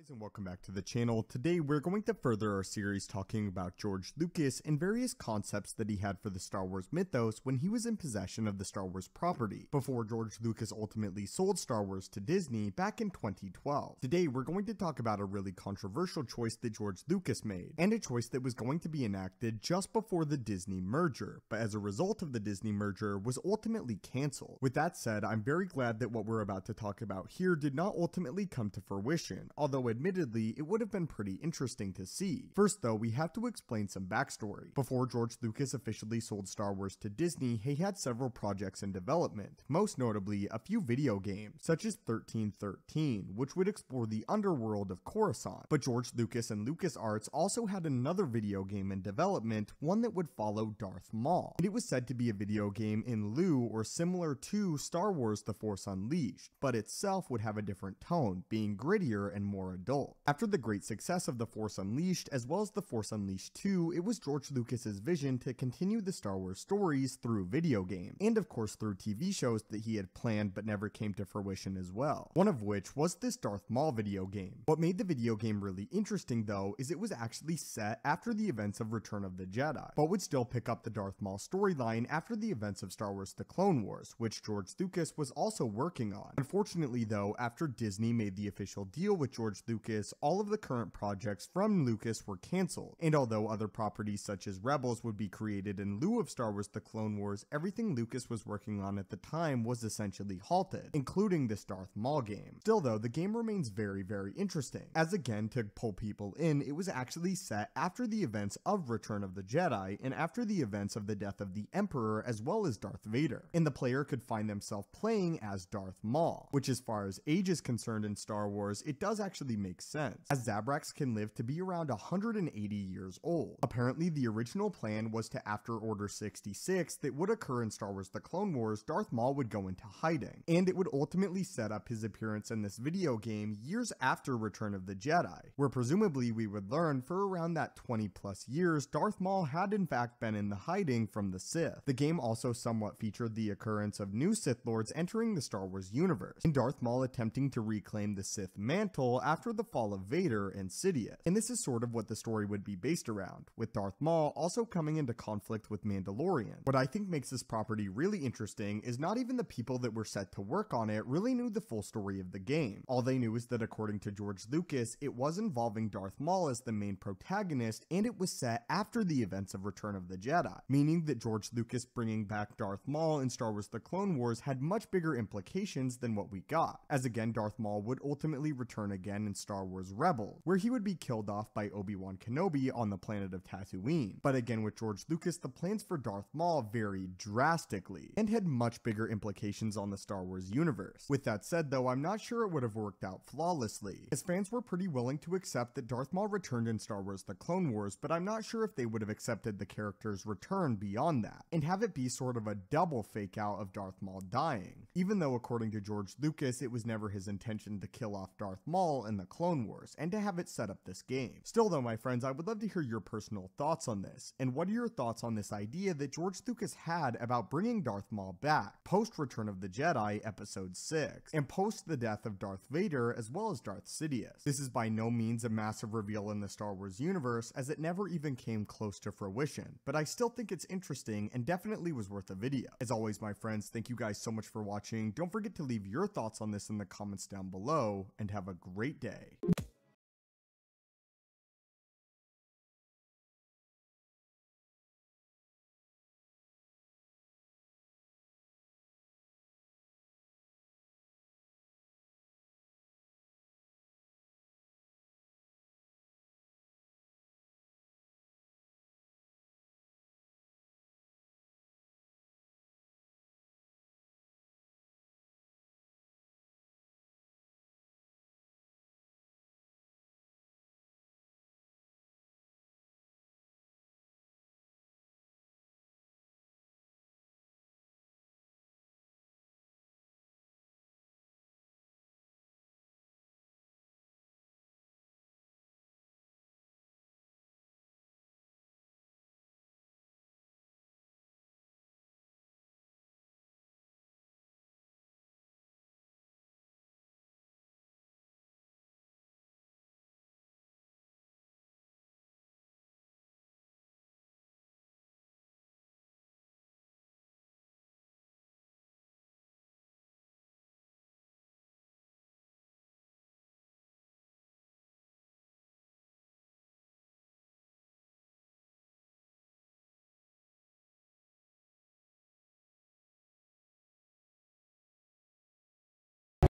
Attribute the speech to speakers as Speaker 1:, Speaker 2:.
Speaker 1: Guys, and welcome back to the channel. Today we're going to further our series talking about George Lucas and various concepts that he had for the Star Wars mythos when he was in possession of the Star Wars property, before George Lucas ultimately sold Star Wars to Disney back in 2012. Today we're going to talk about a really controversial choice that George Lucas made, and a choice that was going to be enacted just before the Disney merger, but as a result of the Disney merger was ultimately cancelled. With that said, I'm very glad that what we're about to talk about here did not ultimately come to fruition, although admittedly it would have been pretty interesting to see. First though, we have to explain some backstory. Before George Lucas officially sold Star Wars to Disney, he had several projects in development, most notably a few video games, such as 1313, which would explore the underworld of Coruscant. But George Lucas and LucasArts also had another video game in development, one that would follow Darth Maul, and it was said to be a video game in lieu or similar to Star Wars The Force Unleashed, but itself would have a different tone, being grittier and more adult. After the great success of The Force Unleashed as well as The Force Unleashed 2, it was George Lucas's vision to continue the Star Wars stories through video games, and of course through TV shows that he had planned but never came to fruition as well, one of which was this Darth Maul video game. What made the video game really interesting though is it was actually set after the events of Return of the Jedi, but would still pick up the Darth Maul storyline after the events of Star Wars The Clone Wars, which George Lucas was also working on. Unfortunately though, after Disney made the official deal with George Lucas, all of the current projects from Lucas were cancelled, and although other properties such as Rebels would be created in lieu of Star Wars The Clone Wars, everything Lucas was working on at the time was essentially halted, including this Darth Maul game. Still though, the game remains very interesting, as again, to pull people in, it was actually set after the events of Return of the Jedi, and after the events of the death of the Emperor as well as Darth Vader, and the player could find themselves playing as Darth Maul, which as far as age is concerned in Star Wars, it does actually make sense, as Zabraks can live to be around 180 years old. Apparently the original plan was to, after Order 66 that would occur in Star Wars The Clone Wars, Darth Maul would go into hiding, and it would ultimately set up his appearance in this video game years after Return of the Jedi, where presumably we would learn for around that 20+ years Darth Maul had in fact been in the hiding from the Sith. The game also somewhat featured the occurrence of new Sith Lords entering the Star Wars universe, and Darth Maul attempting to reclaim the Sith mantle after the fall of Vader and Sidious. And this is sort of what the story would be based around, with Darth Maul also coming into conflict with Mandalorian. What I think makes this property really interesting is not even the people that were set to work on it really knew the full story of the game. All they knew is that according to George Lucas, it was involving Darth Maul as the main protagonist, and it was set after the events of Return of the Jedi, meaning that George Lucas bringing back Darth Maul in Star Wars The Clone Wars had much bigger implications than what we got, as again Darth Maul would ultimately return again in Star Wars Rebels, where he would be killed off by Obi-Wan Kenobi on the planet of Tatooine. But again with George Lucas, the plans for Darth Maul varied drastically, and had much bigger implications on the Star Wars universe. With that said though, I'm not sure it would have worked out flawlessly, as fans were pretty willing to accept that Darth Maul returned in Star Wars The Clone Wars, but I'm not sure if they would have accepted the character's return beyond that, and have it be sort of a double fake out of Darth Maul dying, even though according to George Lucas it was never his intention to kill off Darth Maul in the Clone Wars, and to have it set up this game. Still though, my friends, I would love to hear your personal thoughts on this, and what are your thoughts on this idea that George Lucas had about bringing Darth Maul back post Return of the Jedi Episode 6, and post the death of Darth Vader as well as Darth Sidious. This is by no means a massive reveal in the Star Wars universe, as it never even came close to fruition, but I still think it's interesting and definitely was worth a video. As always, my friends, thank you guys so much for watching. Don't forget to leave your thoughts on this in the comments down below, and have a great day.